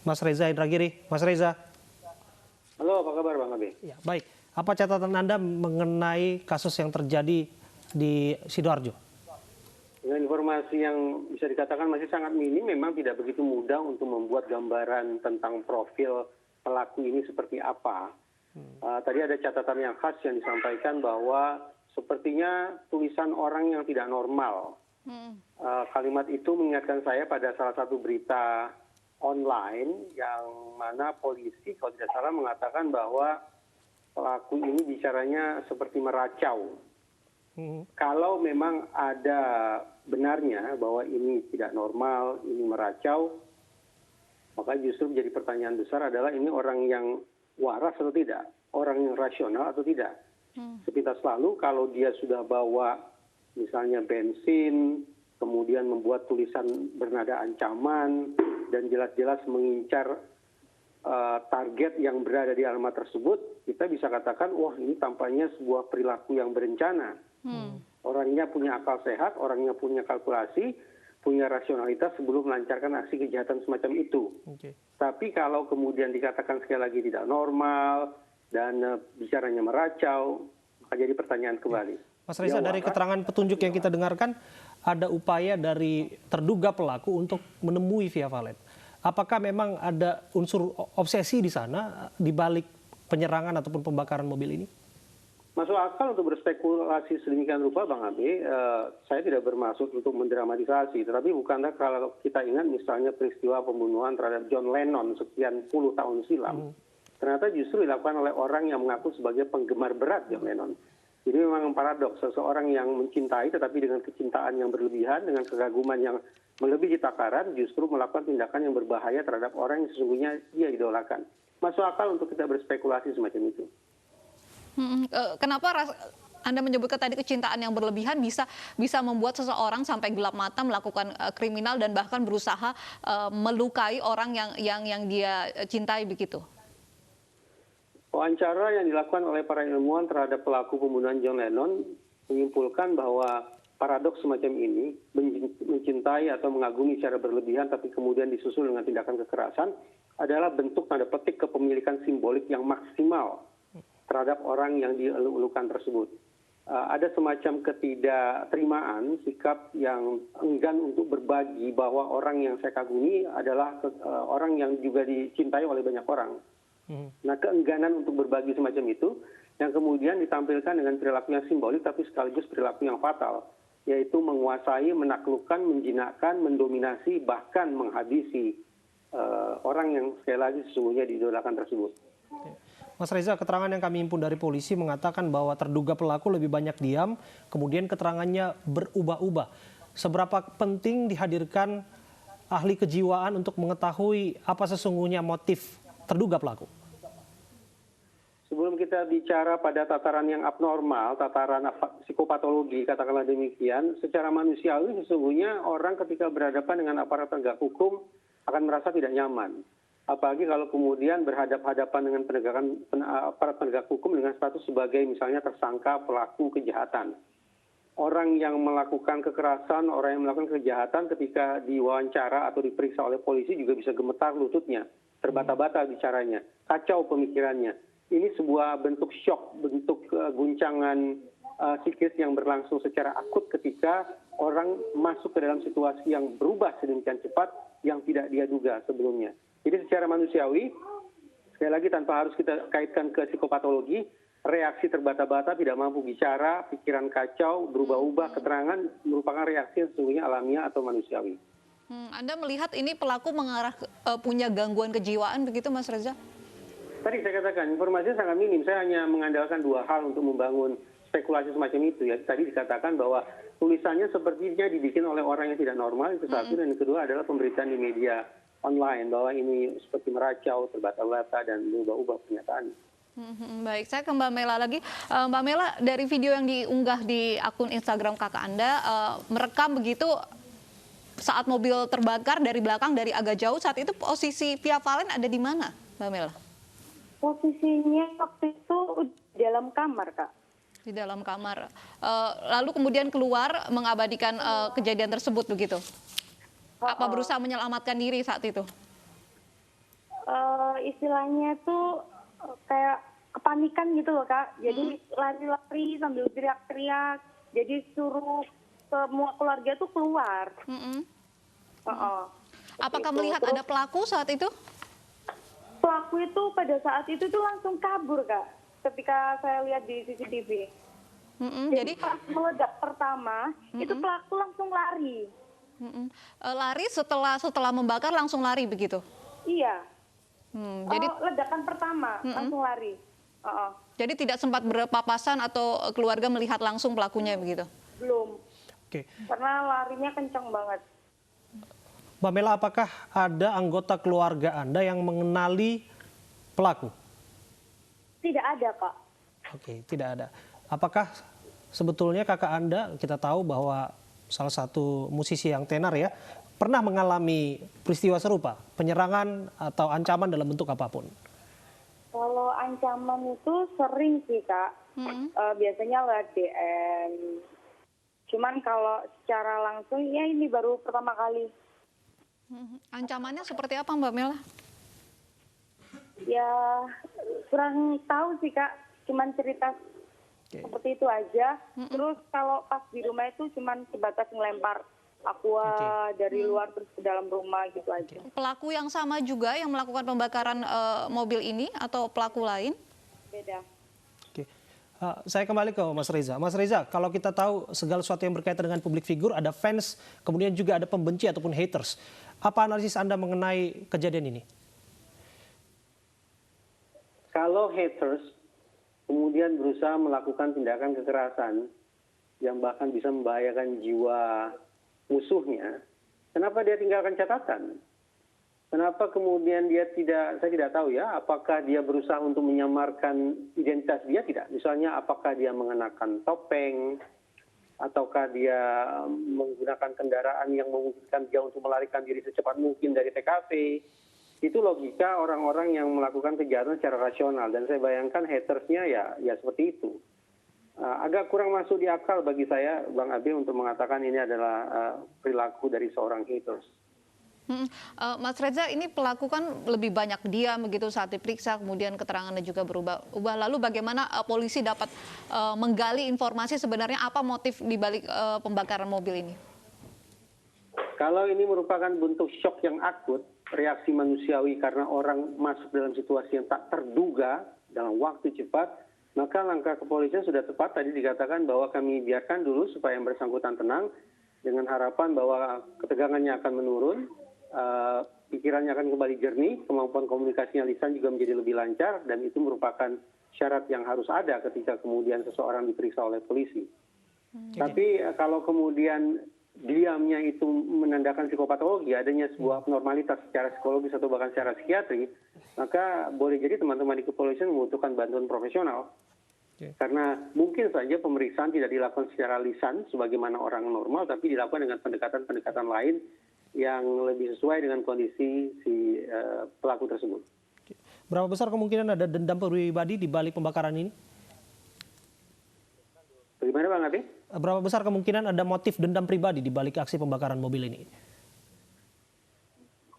Mas Reza Indragiri. Mas Reza. Halo, apa kabar Bang Abi? Ya, baik. Apa catatan Anda mengenai kasus yang terjadi di Sidoarjo? Dengan informasi yang bisa dikatakan masih sangat minim, memang tidak begitu mudah untuk membuat gambaran tentang profil pelaku ini seperti apa. Tadi ada catatan yang khas yang disampaikan bahwa sepertinya tulisan orang yang tidak normal. Kalimat itu mengingatkan saya pada salah satu berita online yang mana polisi kalau tidak salah mengatakan bahwa pelaku ini bicaranya seperti meracau. Kalau memang ada benarnya bahwa ini tidak normal, ini meracau, maka justru menjadi pertanyaan besar adalah ini orang yang waras atau tidak, orang yang rasional atau tidak. Sepintas lalu kalau dia sudah bawa misalnya bensin, kemudian membuat tulisan bernada ancaman dan jelas-jelas mengincar target yang berada di alamat tersebut, kita bisa katakan, wah ini tampaknya sebuah perilaku yang berencana. Orangnya punya akal sehat, orangnya punya kalkulasi, punya rasionalitas sebelum melancarkan aksi kejahatan semacam itu. Tapi kalau kemudian dikatakan sekali lagi tidak normal dan bicaranya meracau, maka jadi pertanyaan kembali. Mas Reza, dari keterangan petunjuk yang kita dengarkan, ada upaya dari terduga pelaku untuk menemui Via Valen. Apakah memang ada unsur obsesi di sana, di balik penyerangan ataupun pembakaran mobil ini? Masuk akal untuk berspekulasi sedemikian rupa, Bang Abi. Saya tidak bermaksud untuk mendramatisasi, tetapi bukankah kalau kita ingat misalnya peristiwa pembunuhan terhadap John Lennon sekian puluh tahun silam, ternyata justru dilakukan oleh orang yang mengaku sebagai penggemar berat John Lennon. Jadi memang paradoks, seseorang yang mencintai tetapi dengan kecintaan yang berlebihan, dengan kekaguman yang melebihi takaran, justru melakukan tindakan yang berbahaya terhadap orang yang sesungguhnya dia idolakan. Masuk akal untuk kita berspekulasi semacam itu. Kenapa Anda menyebutkan tadi kecintaan yang berlebihan bisa membuat seseorang sampai gelap mata melakukan kriminal dan bahkan berusaha melukai orang yang dia cintai begitu? Wawancara yang dilakukan oleh para ilmuwan terhadap pelaku pembunuhan John Lennon menyimpulkan bahwa paradoks semacam ini, mencintai atau mengagumi secara berlebihan tapi kemudian disusul dengan tindakan kekerasan, adalah bentuk tanda petik kepemilikan simbolik yang maksimal terhadap orang yang dielu-elukan tersebut. Ada semacam ketidakterimaan, sikap yang enggan untuk berbagi bahwa orang yang saya kagumi adalah orang yang juga dicintai oleh banyak orang. Nah, keengganan untuk berbagi semacam itu yang kemudian ditampilkan dengan perilaku yang simbolik tapi sekaligus perilaku yang fatal, yaitu menguasai, menaklukkan, menjinakkan, mendominasi, bahkan menghabisi orang yang sekali lagi sesungguhnya diidolakan tersebut. Mas Reza, keterangan yang kami himpun dari polisi mengatakan bahwa terduga pelaku lebih banyak diam, kemudian keterangannya berubah-ubah. Seberapa penting dihadirkan ahli kejiwaan untuk mengetahui apa sesungguhnya motif terduga pelaku? Sebelum kita bicara pada tataran yang abnormal, tataran psikopatologi, katakanlah demikian, secara manusiawi sesungguhnya orang ketika berhadapan dengan aparat penegak hukum akan merasa tidak nyaman. Apalagi kalau kemudian berhadapan dengan aparat penegak hukum dengan status sebagai misalnya tersangka pelaku kejahatan. Orang yang melakukan kekerasan, orang yang melakukan kejahatan ketika diwawancara atau diperiksa oleh polisi juga bisa gemetar lututnya, terbata-bata bicaranya, kacau pemikirannya. Ini sebuah bentuk shock, bentuk guncangan psikis yang berlangsung secara akut ketika orang masuk ke dalam situasi yang berubah sedemikian cepat yang tidak dia duga sebelumnya. Jadi secara manusiawi, sekali lagi tanpa harus kita kaitkan ke psikopatologi, reaksi terbata-bata, tidak mampu bicara, pikiran kacau, berubah-ubah, keterangan merupakan reaksi yang sesungguhnya alamiah atau manusiawi. Anda melihat ini pelaku mengarah punya gangguan kejiwaan begitu, Mas Reza? Tadi saya katakan informasinya sangat minim. Saya hanya mengandalkan dua hal untuk membangun spekulasi semacam itu. Ya, tadi dikatakan bahwa tulisannya sepertinya dibikin oleh orang yang tidak normal, itu satu, dan yang kedua adalah pemberitaan di media online bahwa ini seperti meracau, terbata-bata dan berubah-ubah pernyataan. Baik, saya ke Mbak Mela lagi. Mbak Mela, dari video yang diunggah di akun Instagram kakak Anda, merekam begitu saat mobil terbakar dari belakang, dari agak jauh, saat itu posisi Via Valen ada di mana, Mbak Mela? Posisinya waktu itu di dalam kamar, Kak. Di dalam kamar. Lalu kemudian keluar mengabadikan kejadian tersebut begitu? Apa berusaha menyelamatkan diri saat itu? istilahnya tuh kayak kepanikan gitu loh Kak. Jadi lari-lari sambil teriak-teriak. Jadi suruh semua keluarga tuh keluar. Apakah Itu. melihat ada pelaku saat itu? Pelaku itu pada saat itu tuh langsung kabur Kak. Ketika saya lihat di CCTV. Jadi pas meledak pertama, itu pelaku langsung lari. Lari setelah membakar langsung lari begitu? Iya. Jadi Ledakan pertama langsung lari. jadi tidak sempat berpapasan atau keluarga melihat langsung pelakunya begitu? Belum. Oke. Karena larinya kencang banget. Mbak Mela, apakah ada anggota keluarga Anda yang mengenali pelaku? Tidak ada Kak. Oke, tidak ada. Apakah sebetulnya kakak Anda, kita tahu bahwa salah satu musisi yang tenar ya, pernah mengalami peristiwa serupa, penyerangan atau ancaman dalam bentuk apapun? Kalau ancaman itu sering sih Kak. Biasanya lewat DM. Cuman kalau secara langsung ya ini baru pertama kali. Ancamannya seperti apa Mbak Mela? Ya kurang tahu sih Kak. Cuman cerita seperti itu aja. Terus kalau pas di rumah itu cuman sebatas ngelempar aqua dari luar terus ke dalam rumah gitu aja. Pelaku yang sama juga yang melakukan pembakaran mobil ini atau pelaku lain? Beda. Oke. Saya kembali ke Mas Reza. Mas Reza, kalau kita tahu segala sesuatu yang berkaitan dengan publik figur, ada fans, kemudian juga ada pembenci ataupun haters. Apa analisis Anda mengenai kejadian ini? Kalau haters kemudian berusaha melakukan tindakan kekerasan yang bahkan bisa membahayakan jiwa musuhnya, kenapa dia tinggalkan catatan? Kenapa kemudian dia tidak, saya tidak tahu ya, apakah dia berusaha untuk menyamarkan identitas dia tidak? Misalnya apakah dia mengenakan topeng, ataukah dia menggunakan kendaraan yang memungkinkan dia untuk melarikan diri secepat mungkin dari TKP. Itu logika orang-orang yang melakukan kejahatan secara rasional. Dan saya bayangkan hatersnya ya seperti itu. Agak kurang masuk di akal bagi saya, Bang Abe, untuk mengatakan ini adalah perilaku dari seorang haters. Mas Reza, ini pelaku kan lebih banyak diam begitu saat diperiksa, kemudian keterangannya juga berubah-ubah. Lalu bagaimana polisi dapat menggali informasi sebenarnya apa motif dibalik pembakaran mobil ini? Kalau ini merupakan bentuk shock yang akut, reaksi manusiawi karena orang masuk dalam situasi yang tak terduga dalam waktu cepat, maka langkah kepolisian sudah tepat. Tadi dikatakan bahwa kami biarkan dulu supaya yang bersangkutan tenang, dengan harapan bahwa ketegangannya akan menurun, pikirannya akan kembali jernih, kemampuan komunikasinya lisan juga menjadi lebih lancar, dan itu merupakan syarat yang harus ada ketika kemudian seseorang diperiksa oleh polisi. Tapi kalau kemudian diamnya itu menandakan psikopatologi, adanya sebuah abnormalitas secara psikologis atau bahkan secara psikiatri, maka boleh jadi teman-teman di kepolisian membutuhkan bantuan profesional. Karena mungkin saja pemeriksaan tidak dilakukan secara lisan sebagaimana orang normal, tapi dilakukan dengan pendekatan-pendekatan lain yang lebih sesuai dengan kondisi si pelaku tersebut. Berapa besar kemungkinan ada dendam pribadi di balik pembakaran ini? Bagaimana Bang Ade? Berapa besar kemungkinan ada motif dendam pribadi di balik aksi pembakaran mobil ini?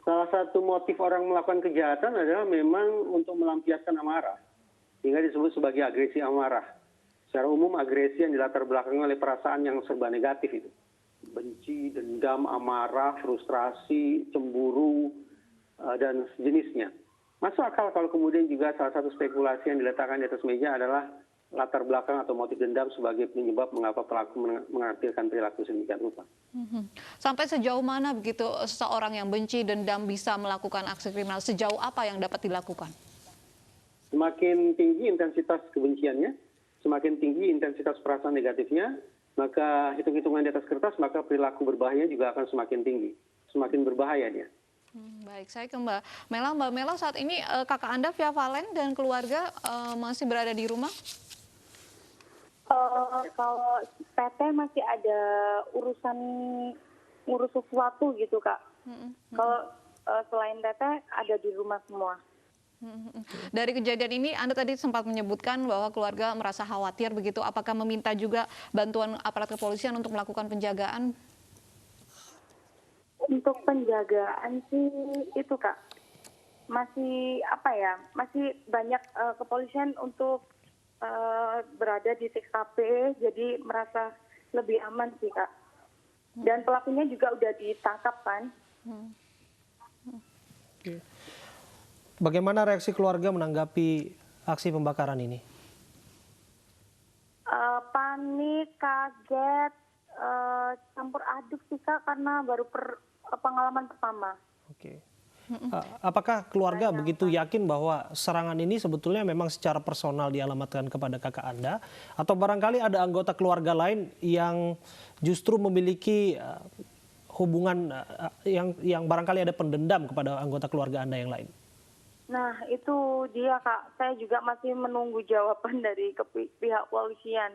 Salah satu motif orang melakukan kejahatan adalah memang untuk melampiaskan amarah, sehingga disebut sebagai agresi amarah. Secara umum agresi yang dilatar belakangi oleh perasaan yang serba negatif itu. Benci, dendam, amarah, frustrasi, cemburu, dan sejenisnya. Masuk akal kalau kemudian juga salah satu spekulasi yang diletakkan di atas meja adalah latar belakang atau motif dendam sebagai penyebab mengapa pelaku mengakhirkan perilaku sedemikian rupa. Sampai sejauh mana begitu seseorang yang benci, dendam bisa melakukan aksi kriminal? Sejauh apa yang dapat dilakukan? Semakin tinggi intensitas kebenciannya, semakin tinggi intensitas perasaan negatifnya, maka hitung-hitungan di atas kertas, maka perilaku berbahaya juga akan semakin tinggi, semakin berbahaya dia. Baik, saya ke Mbak Mela. Mbak Mela, saat ini kakak Anda Via Valen dan keluarga masih berada di rumah? Kalau PT masih ada ngurus sesuatu gitu Kak. Kalau selain PT ada di rumah semua. Dari kejadian ini Anda tadi sempat menyebutkan bahwa keluarga merasa khawatir begitu. Apakah meminta juga bantuan aparat kepolisian untuk melakukan penjagaan? Untuk penjagaan sih itu Kak, masih masih banyak kepolisian untuk berada di TKP, jadi merasa lebih aman sih Kak. Dan pelakunya juga udah ditangkap kan. Oke. Bagaimana reaksi keluarga menanggapi aksi pembakaran ini? Panik, kaget, campur aduk sih Kak, karena baru pengalaman pertama. Oke. Apakah keluarga begitu yakin bahwa serangan ini sebetulnya memang secara personal dialamatkan kepada kakak Anda, atau barangkali ada anggota keluarga lain yang justru memiliki hubungan yang barangkali ada pendendam kepada anggota keluarga Anda yang lain? Nah itu dia Kak, saya juga masih menunggu jawaban dari pihak polisian,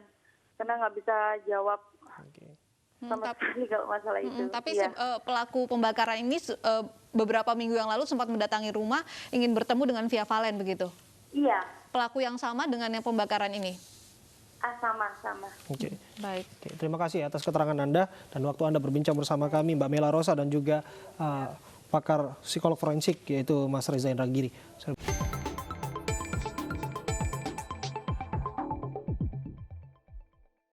karena nggak bisa jawab sama sekali kalau masalah itu. Tapi iya. pelaku pembakaran ini beberapa minggu yang lalu sempat mendatangi rumah ingin bertemu dengan Via Valen begitu? Iya. Pelaku yang sama dengan yang pembakaran ini? Sama. Oke. Baik. Oke, terima kasih atas keterangan Anda dan waktu Anda berbincang bersama kami, Mbak Mela Rosa, dan juga pakar psikolog forensik yaitu Mas Reza Indragiri.